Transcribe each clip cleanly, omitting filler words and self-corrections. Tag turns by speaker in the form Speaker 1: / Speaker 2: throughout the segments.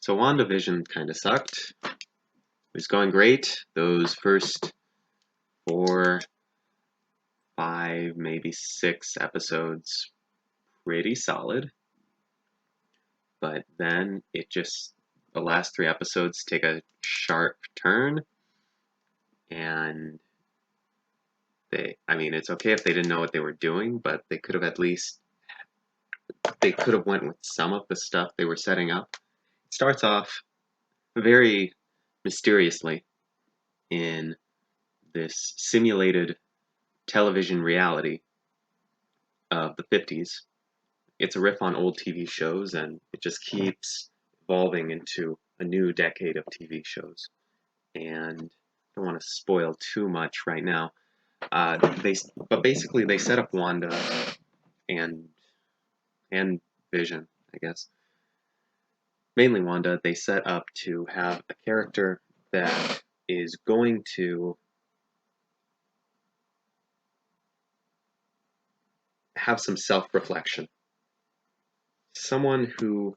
Speaker 1: So WandaVision kind of sucked. It was going great. Those first 4, 5, maybe 6 episodes, pretty solid. But then the last 3 episodes take a sharp turn, and it's okay if they didn't know what they were doing, but they could have went with some of the stuff they were setting up. It starts off very mysteriously in this simulated television reality of the 50s. It's a riff on old TV shows, and it just keeps evolving into a new decade of TV shows. And I don't want to spoil too much right now. But basically they set up Wanda and Vision, I guess. Mainly Wanda, they set up to have a character that is going to have some self-reflection. Someone who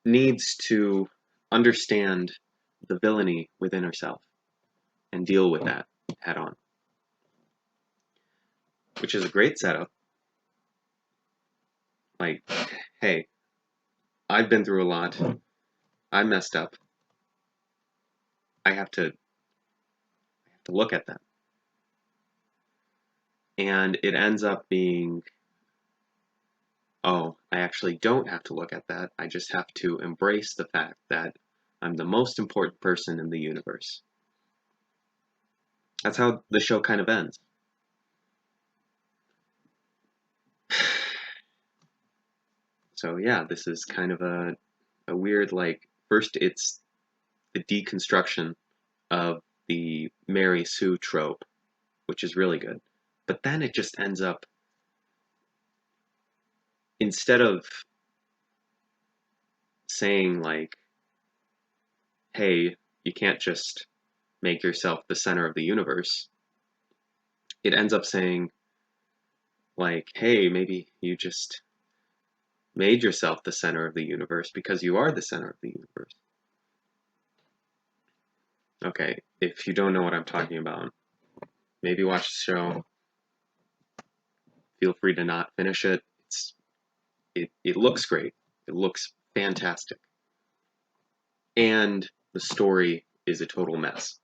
Speaker 1: needs to understand the villainy within herself and deal with that head on. Which is a great setup. Like, hey, I've been through a lot. I messed up. I have to look at that. And it ends up being, oh, I actually don't have to look at that. I just have to embrace the fact that I'm the most important person in the universe. That's how the show kind of ends. So yeah, this is kind of a weird, like, first it's the deconstruction of the Mary Sue trope, which is really good. But then it just ends up, instead of saying like, hey, you can't just make yourself the center of the universe, it ends up saying like, hey, maybe you just made yourself the center of the universe because you are the center of the universe. Okay, if you don't know what I'm talking about, maybe watch the show. Feel free to not finish it. It looks great. It looks fantastic. And the story is a total mess.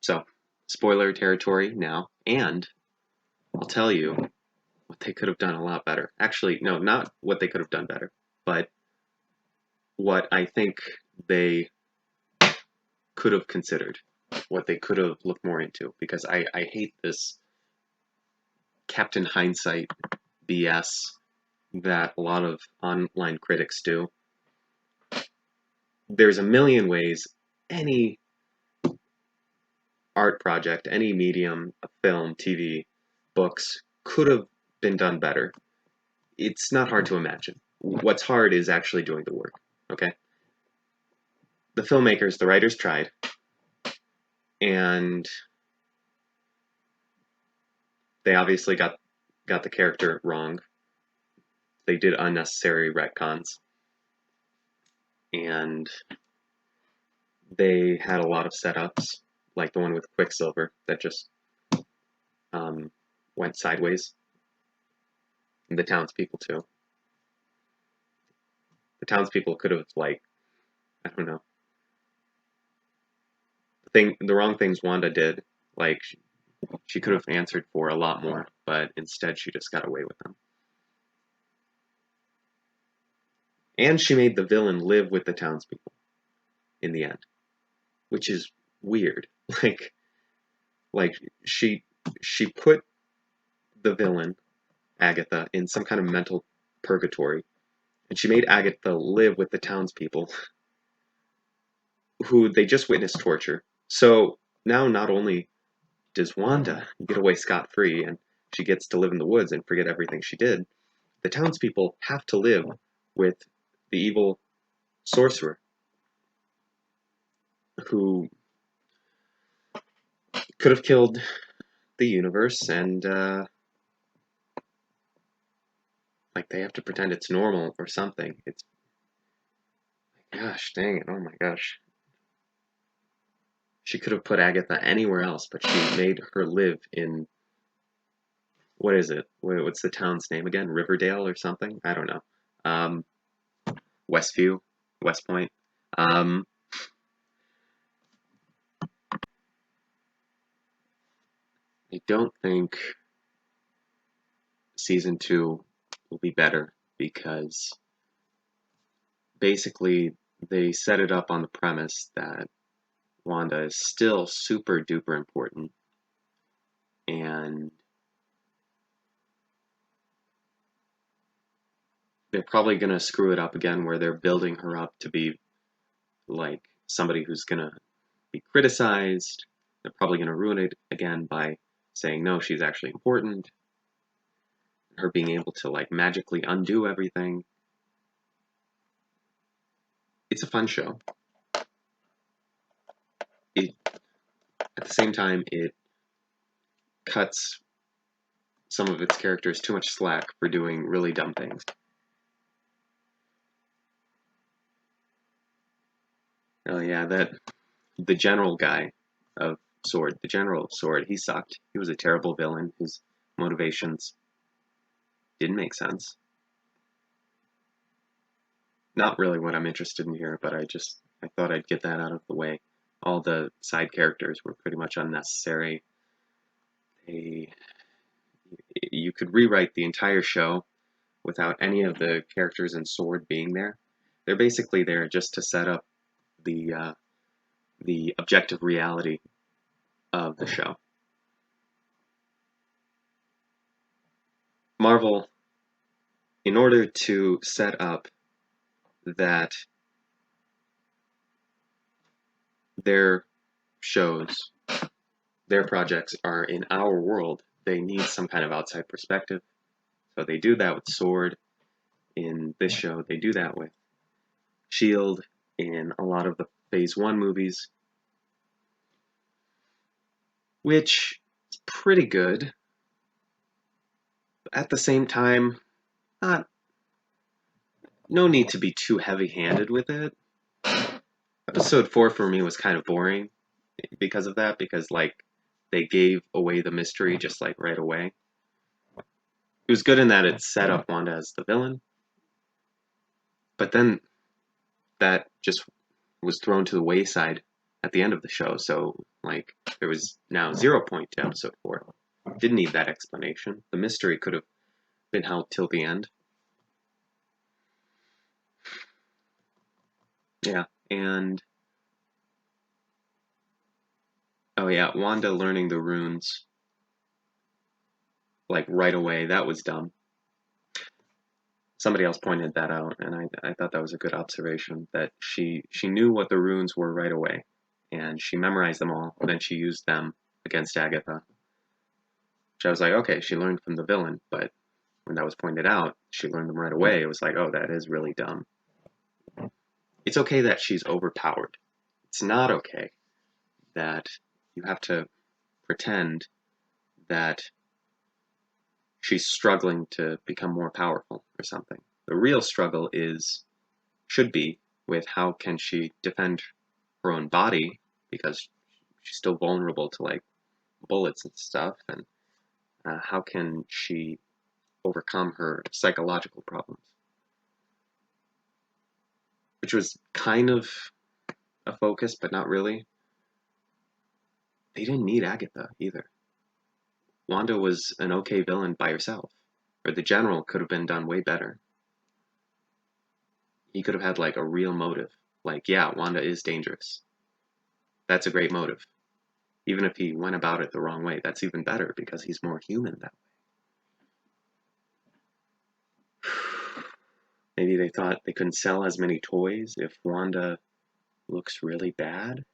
Speaker 1: So, spoiler territory now, and I'll tell you what they could have done a lot better. Actually, no, not what they could have done better, but what I think they could have considered, what they could have looked more into, because I hate this Captain Hindsight BS that a lot of online critics do. There's a million ways any art project, any medium, a film, TV, books, could have been done better. It's not hard to imagine. What's hard is actually doing the work, okay? The filmmakers, the writers tried, and they obviously got the character wrong. They did unnecessary retcons, and they had a lot of setups, like the one with Quicksilver, that just went sideways. And the townspeople, too. The townspeople could have, like, I don't know. The wrong things Wanda did, like, she could have answered for a lot more, but instead she just got away with them. And she made the villain live with the townspeople in the end, which is weird. Like she put the villain, Agatha, in some kind of mental purgatory, and she made Agatha live with the townspeople who they just witnessed torture. So now not only does Wanda get away scot-free and she gets to live in the woods and forget everything she did, the townspeople have to live with the evil sorcerer who could have killed the universe and Like they have to pretend it's normal or something. It's gosh dang it, oh my gosh. She could have put Agatha anywhere else, but she made her live in, what is it? What's the town's name again? Riverdale or something? I don't know. Um, Westview, West Point. Um, I don't think season 2 will be better because basically they set it up on the premise that Wanda is still super duper important, and they're probably going to screw it up again where they're building her up to be like somebody who's going to be criticized. They're probably going to ruin it again by saying no, she's actually important, her being able to like magically undo everything. It's a fun show. It, at the same time, it cuts some of its characters too much slack for doing really dumb things. Oh yeah, that the general guy of Sword, the general of Sword, he sucked. He was a terrible villain. His motivations didn't make sense. Not really what I'm interested in here, but I thought I'd get that out of the way. All the side characters were pretty much unnecessary. They, you could rewrite the entire show without any of the characters in Sword being there. They're basically there just to set up the objective reality of the show. Marvel, in order to set up that their shows, their projects are in our world, they need some kind of outside perspective. So they do that with Sword in this show. They do that with Shield in a lot of the Phase 1 movies, which is pretty good. At the same time, not no need to be too heavy-handed with it. Episode 4 for me was kind of boring because of that, because like they gave away the mystery just like right away. It was good in that it set up Wanda as the villain, but then that just was thrown to the wayside at the end of the show. So like there was now 0 point to episode 4. Didn't need that explanation. The mystery could have been held till the end. Yeah, and oh yeah, Wanda learning the runes like right away, that was dumb. Somebody else pointed that out, and I thought that was a good observation, that she knew what the runes were right away, and she memorized them all, and then she used them against Agatha. Which I was like, okay, she learned from the villain, but when that was pointed out, she learned them right away. It was like, oh, that is really dumb. It's okay that she's overpowered. It's not okay that you have to pretend that she's struggling to become more powerful or something. The real struggle should be with how can she defend her own body, because she's still vulnerable to like bullets and stuff, and how can she overcome her psychological problems, which was kind of a focus, but not really. They didn't need Agatha either. Wanda was an okay villain by herself, or the general could have been done way better. He could have had like a real motive. Like, yeah, Wanda is dangerous. That's a great motive. Even if he went about it the wrong way, that's even better because he's more human that way. Maybe they thought they couldn't sell as many toys if Wanda looks really bad.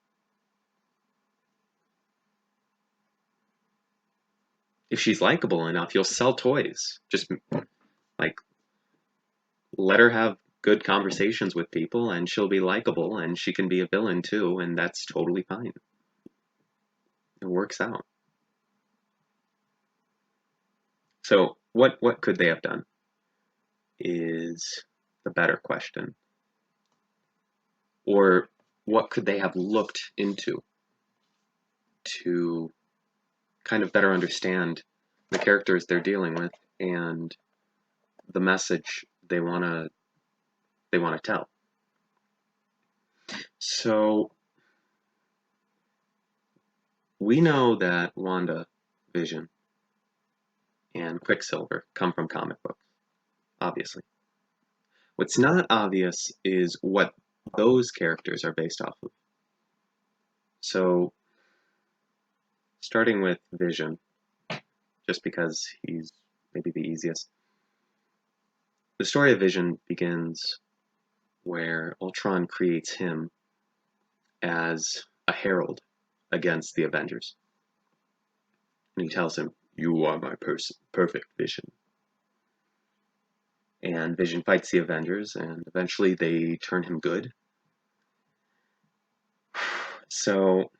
Speaker 1: If she's likable enough, you'll sell toys. Just like let her have good conversations with people and she'll be likable and she can be a villain too, and that's totally fine. It works out. So what could they have done? is the better question. Or what could they have looked into to kind of better understand the characters they're dealing with and the message they want to tell. So we know that WandaVision and Quicksilver come from comic books, obviously. What's not obvious is what those characters are based off of. So, starting with Vision, just because he's maybe the easiest. The story of Vision begins where Ultron creates him as a herald against the Avengers. And he tells him, "You are my perfect Vision." And Vision fights the Avengers, and eventually they turn him good. So,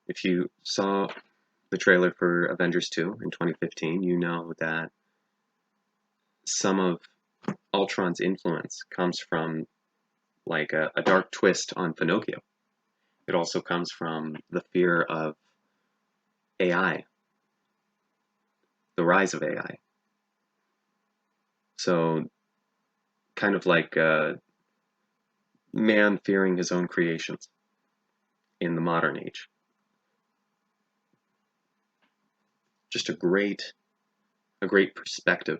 Speaker 1: if you saw the trailer for Avengers 2 in 2015, you know that some of Ultron's influence comes from like a dark twist on Pinocchio. It also comes from the fear of AI, the rise of AI. So, kind of like man fearing his own creations in the modern age. Just a great perspective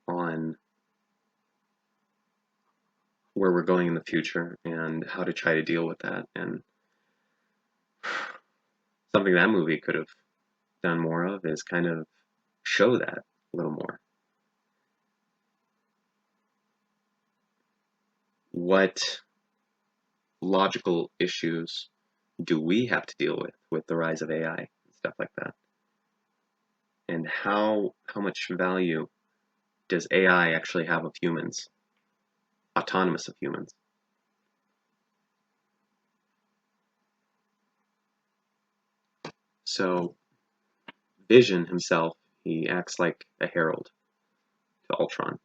Speaker 1: on where we're going in the future and how to try to deal with that. And something that movie could have done more of is kind of show that a little more. What logical issues do we have to deal with the rise of AI and stuff like that? And how much value does AI actually have of humans, autonomous of humans? So Vision himself, he acts like a herald to Ultron.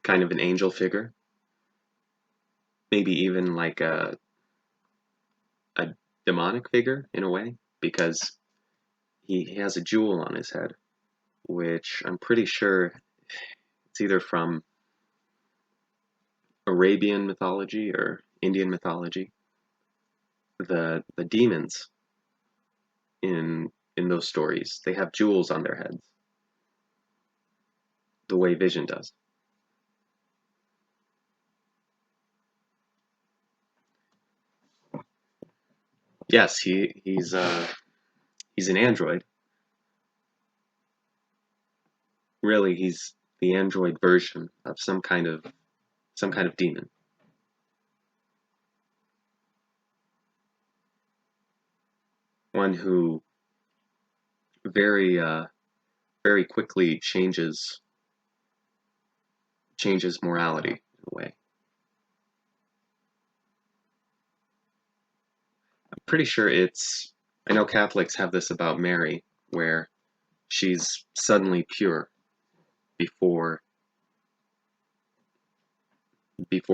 Speaker 1: Kind of an angel figure. Maybe even like a demonic figure in a way, because he has a jewel on his head, which I'm pretty sure it's either from Arabian mythology or Indian mythology. The demons in those stories, they have jewels on their heads, the way Vision does. Yes, he's an android. Really, he's the android version of some kind of demon. One who very very quickly changes morality in a way. I'm pretty sure I know Catholics have this about Mary, where she's suddenly pure before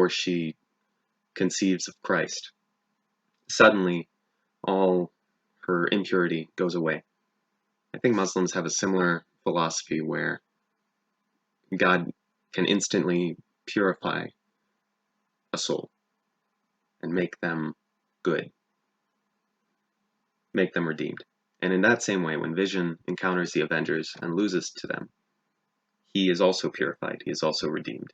Speaker 1: she conceives of Christ. Suddenly, all her impurity goes away. I think Muslims have a similar philosophy where God can instantly purify a soul and make them good, make them redeemed. And in that same way, when Vision encounters the Avengers and loses to them, he is also purified, he is also redeemed.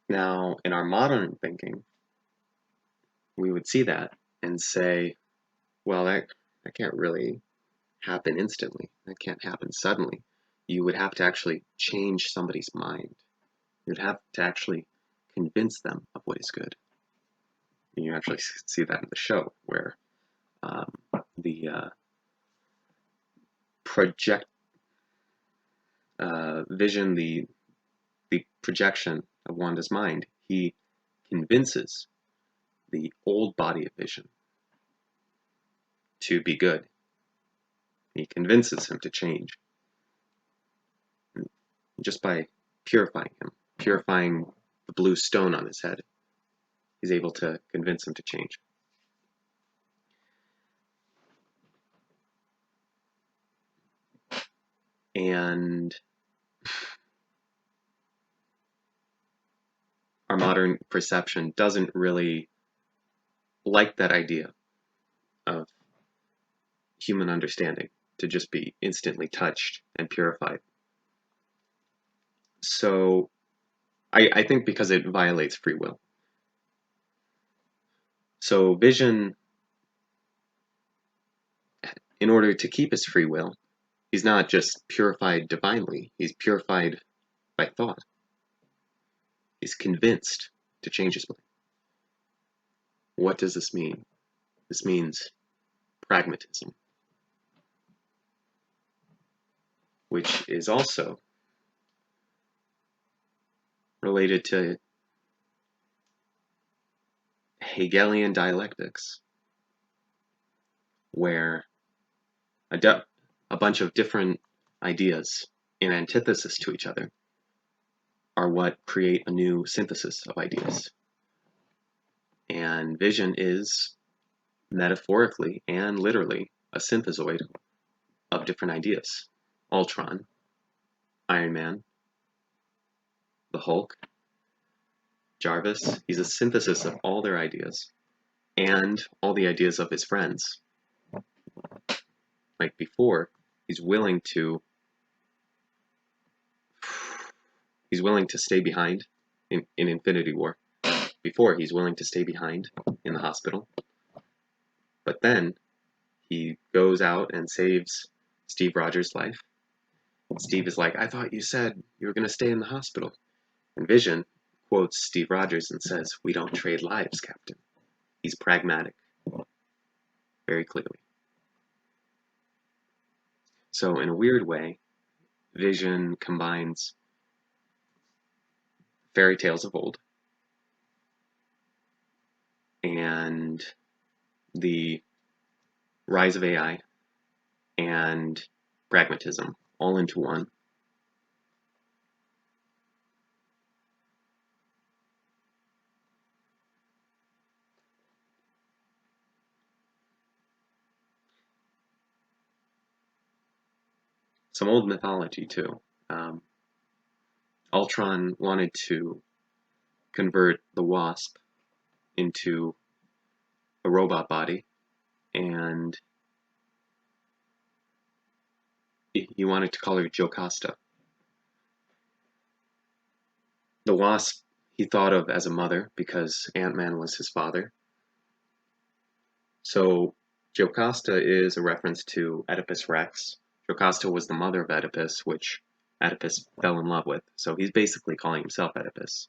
Speaker 1: Now, in our modern thinking, we would see that and say, well, that can't really happen instantly. That can't happen suddenly. You would have to actually change somebody's mind. You'd have to actually convince them of what is good. And you actually see that in the show, where the project Vision, the projection of Wanda's mind, he convinces the old body of Vision to be good. He convinces him to change just by purifying him, purifying the blue stone on his head. He's able to convince him to change. And our modern perception doesn't really like that idea of human understanding to just be instantly touched and purified. So I think because it violates free will. So Vision, in order to keep his free will, he's not just purified divinely, he's purified by thought. He's convinced to change his mind. What does this mean? This means pragmatism, which is also related to Hegelian dialectics, where a bunch of different ideas in antithesis to each other are what create a new synthesis of ideas. And Vision is metaphorically and literally a synthesoid of different ideas. Ultron, Iron Man, the Hulk, Jarvis, he's a synthesis of all their ideas and all the ideas of his friends. Like before, he's willing to stay behind in Infinity War. Before, he's willing to stay behind in the hospital. But then he goes out and saves Steve Rogers' life. Steve is like, I thought you said you were going to stay in the hospital. And Vision quotes Steve Rogers and says, we don't trade lives, Captain. He's pragmatic, very clearly. So in a weird way, Vision combines fairy tales of old and the rise of AI and pragmatism all into one. Some old mythology too. Ultron wanted to convert the Wasp into a robot body, and he wanted to call her Jocasta. The Wasp he thought of as a mother because Ant-Man was his father. So Jocasta is a reference to Oedipus Rex. Jocasta was the mother of Oedipus, which Oedipus fell in love with. So he's basically calling himself Oedipus.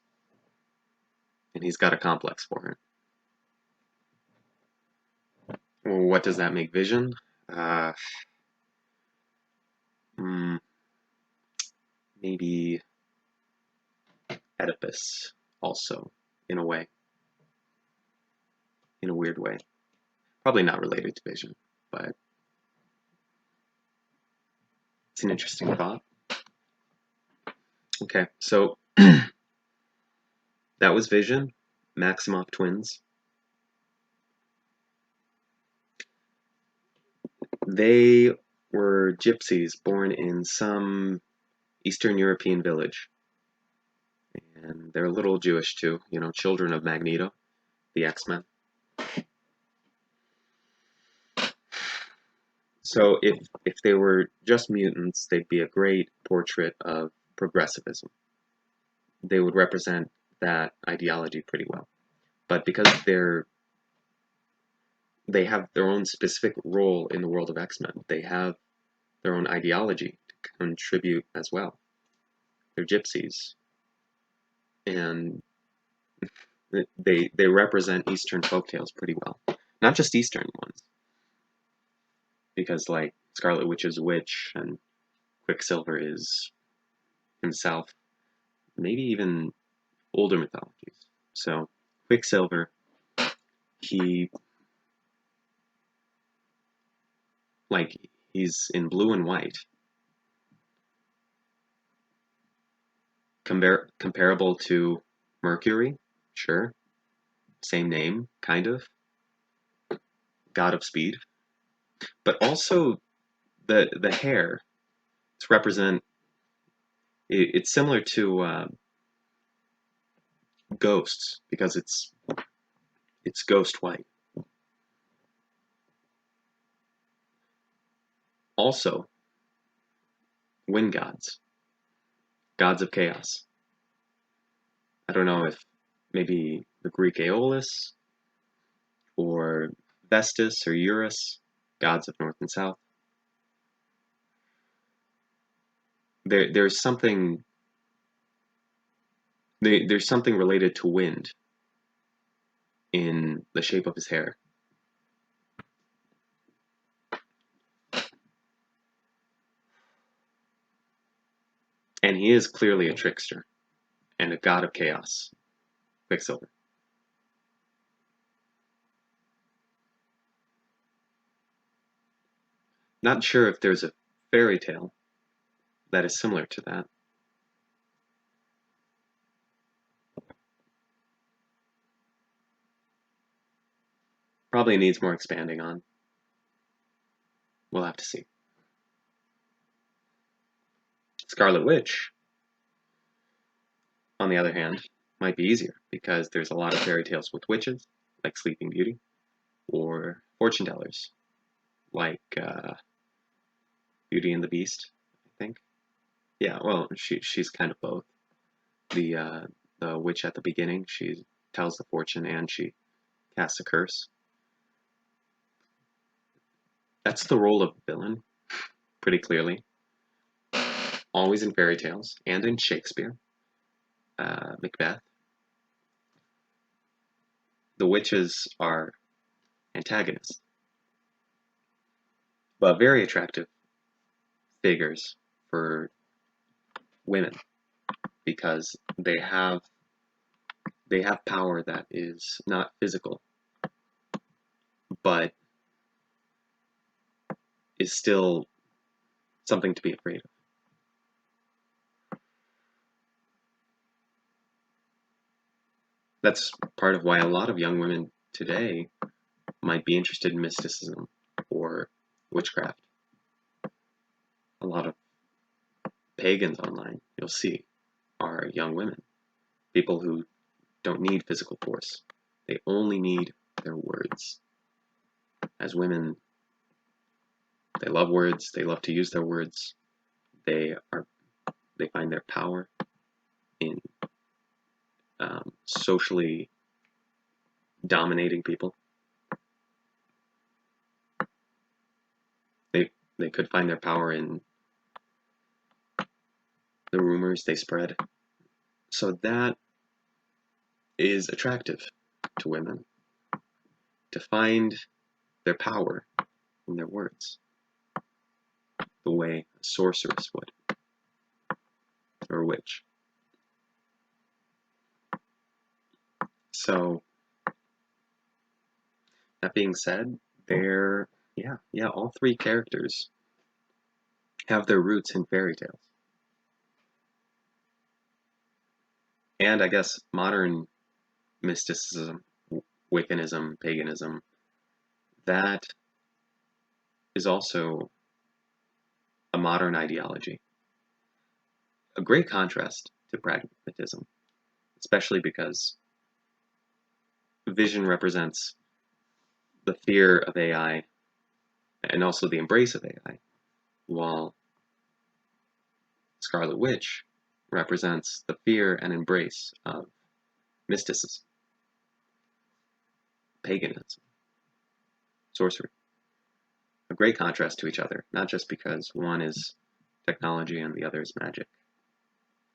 Speaker 1: And he's got a complex for her. Well, what does that make Vision? Maybe Oedipus also, in a way. In a weird way. Probably not related to Vision, but it's an interesting thought. Okay, so that was Vision, Maximoff twins. They were gypsies born in some Eastern European village. And they're a little Jewish too, you know, children of Magneto, the X-Men. So if they were just mutants, they'd be a great portrait of progressivism. They would represent that ideology pretty well. But because they have their own specific role in the world of X-Men, they have their own ideology to contribute as well. They're gypsies. And they represent Eastern folktales pretty well. Not just Eastern ones. Because like Scarlet Witch is a witch and Quicksilver is himself. Maybe even older mythologies. So Quicksilver, he like he's in blue and white. Comparable to Mercury, sure. Same name, kind of. God of speed. But also the hair. It's represent. It's similar to ghosts because it's ghost white. Also, wind gods, gods of chaos. I don't know if maybe the Greek Aeolus or Vestus or Eurus, gods of north and south. There's something there's something related to wind in the shape of his hair. And he is clearly a trickster and a god of chaos, Quicksilver. Not sure if there's a fairy tale that is similar to that. Probably needs more expanding on. We'll have to see. Scarlet Witch, on the other hand, might be easier because there's a lot of fairy tales with witches, like Sleeping Beauty, or fortune tellers, like Beauty and the Beast, I think. Yeah, well, she's kind of both. The witch at the beginning, she tells the fortune and she casts a curse. That's the role of villain, pretty clearly. Always in fairy tales and in Shakespeare, Macbeth. The witches are antagonists, but very attractive figures for women because they have power that is not physical, but is still something to be afraid of. That's part of why a lot of young women today might be interested in mysticism or witchcraft. A lot of pagans online, you'll see, are young women. People who don't need physical force. They only need their words. As women, they love words, they love to use their words. They find their power in socially dominating people. They could find their power in the rumors they spread. So that is attractive to women, to find their power in their words, the way a sorceress would, or a witch. So, that being said, all three characters have their roots in fairy tales. And I guess modern mysticism, Wiccanism, paganism, that is also a modern ideology. A great contrast to pragmatism, especially because vision represents the fear of AI and also the embrace of AI, while Scarlet Witch represents the fear and embrace of mysticism, paganism, sorcery. A great contrast to each other, not just because one is technology and the other is magic,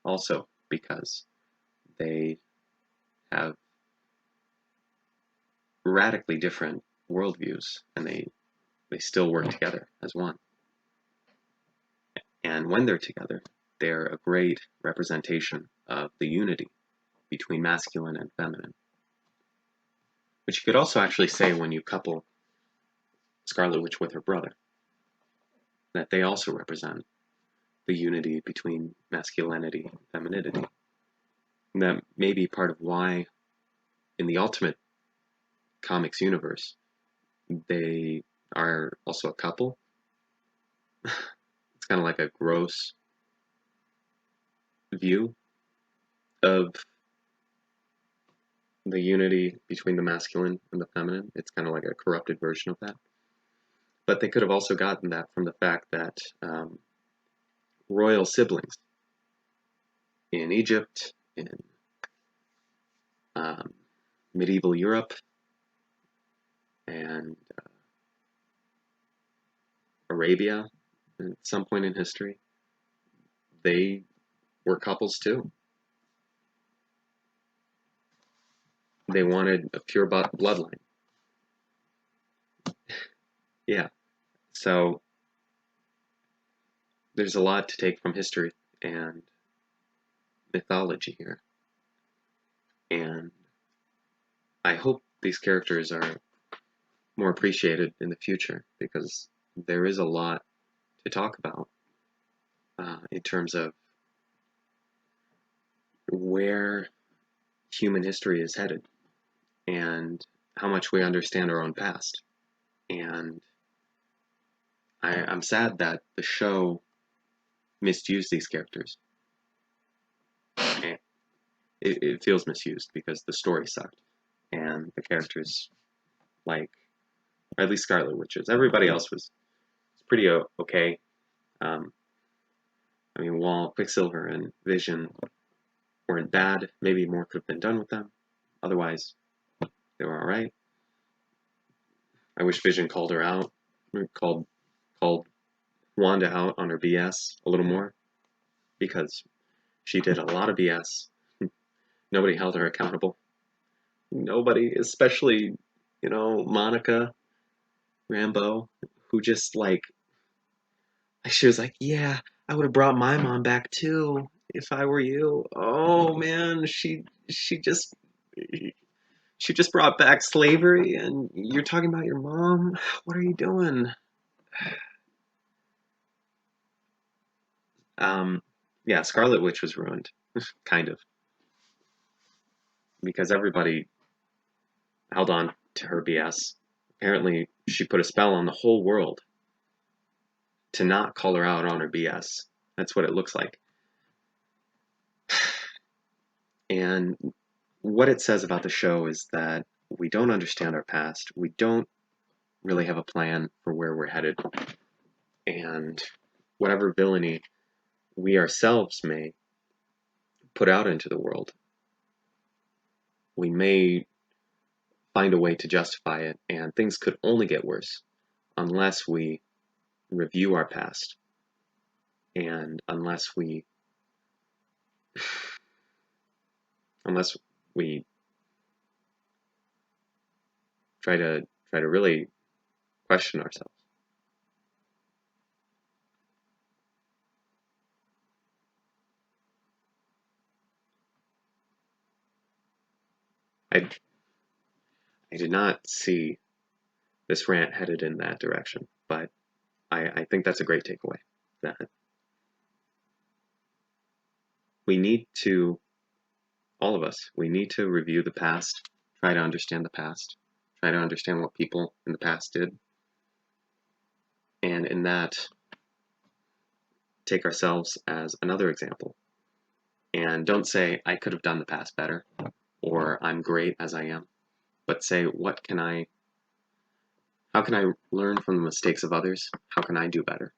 Speaker 1: also because they have radically different worldviews and they still work together as one. And when they're together, they're a great representation of the unity between masculine and feminine. Which you could also actually say when you couple Scarlet Witch with her brother. that they also represent the unity between masculinity and femininity. And that may be part of why, in the Ultimate Comics universe, they are also a couple. It's kind of like a gross view of the unity between the masculine and the feminine. It's kind of like a corrupted version of that. But they could have also gotten that from the fact that royal siblings in Egypt, in medieval Europe, and Arabia, at some point in history, they were couples too. They wanted a pure bloodline. Yeah. So there's a lot to take from history and mythology here. And I hope these characters are more appreciated in the future, because there is a lot to talk about in terms of where human history is headed and how much we understand our own past. And I'm sad that the show misused these characters. And it feels misused because the story sucked and the characters, like, or at least Scarlet Witches, everybody else was pretty okay. I mean, while Quicksilver and Vision weren't bad, maybe more could have been done with them. Otherwise, they were all right. I wish Vision called her out, called Wanda out on her BS a little more, because she did a lot of BS. Nobody held her accountable. Nobody, especially, Monica Rambeau, who just, like, she was like, yeah, I would have brought my mom back too if I were you. Oh man, she just brought back slavery, and you're talking about your mom? What are you doing? Yeah, Scarlet Witch was ruined, kind of, because everybody held on to her BS. Apparently, she put a spell on the whole world to not call her out on her BS. That's what it looks like. And what it says about the show is that we don't understand our past. We don't really have a plan for where we're headed. And whatever villainy we ourselves may put out into the world, we may find a way to justify it, and things could only get worse unless we review our past, and unless we try to really question ourselves. I did not see this rant headed in that direction, but I think that's a great takeaway, that we need to, all of us, we need to review the past, try to understand the past, try to understand what people in the past did, and in that, take ourselves as another example. And don't say, I could have done the past better, or I'm great as I am, but say, how can I learn from the mistakes of others? How can I do better?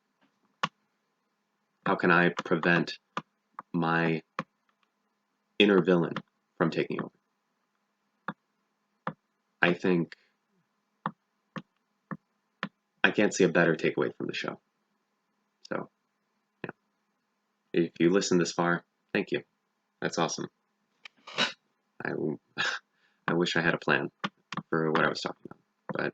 Speaker 1: How can I prevent my inner villain from taking over? I think I can't see a better takeaway from the show. So, yeah. If you listened this far, thank you. That's awesome. I wish I had a plan for what I was talking about, but